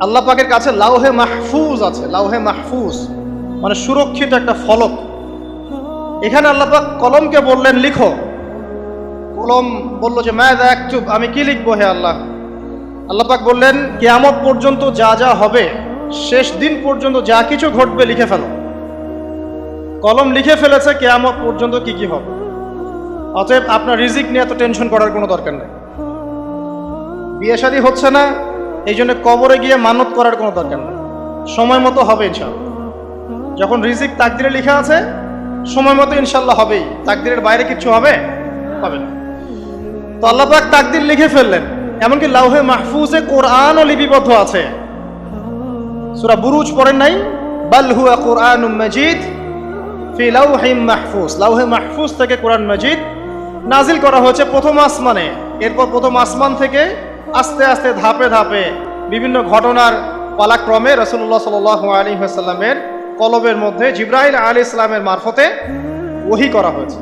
আল্লাহ পাকের কাছে লাউহে মাহফুজ আছে। লাউহে মাহফুজ মানে সুরক্ষিত একটা ফলক। এখানে আল্লাহ পাক কলমকে বললেন লিখো। কলম বলল যে মাযা আকতুব, আমি কি লিখবো হে আল্লাহ? আল্লাহ পাক বললেন কিয়ামত পর্যন্ত যা যা হবে, শেষ দিন পর্যন্ত যা কিছু ঘটবে লিখে ফেলো। কলম লিখে ফেলেছে কিয়ামত পর্যন্ত কি কি হবে। অতএব আপনার রিজিক নিয়ে এত টেনশন করার কোনো দরকার নেই। বিয়ে শাদী হচ্ছে না, এই জন্য কবরে গিয়ে মানত করার কোনো দরকার নেই। সময় মতো হবে ইনশাআল্লাহ। যখন রিজিক তাকদিরে লেখা আছে, সময় মতো ইনশাআল্লাহ হবেই। তাকদিরের বাইরে কিছু হবে হবে না। তো আল্লাহ পাক তাকদির লিখে ফেললেন। এমনকি লাউহে মাহফুজে কোরআনও লিপিবদ্ধ আছে। সূরা বুরুজ পড়েন নাই? বাল হুয়া কুরআনুম মাজিদ ফি লাউহিম মাহফুজ। লাউহে মাহফুজ থেকে কোরআন মাজিদ নাজিল করা হয়েছে প্রথম আসমানে। এরপর প্রথম আসমান থেকে আস্তে আস্তে ধাপে ধাপে বিভিন্ন ঘটনার পালাক্রমে রাসূলুল্লাহ সাল্লাল্লাহু আলাইহি ওয়াসাল্লামের কলবের মধ্যে জিবরাইল আলাইহিস সালামের মারফতে ওহী করা হয়েছে।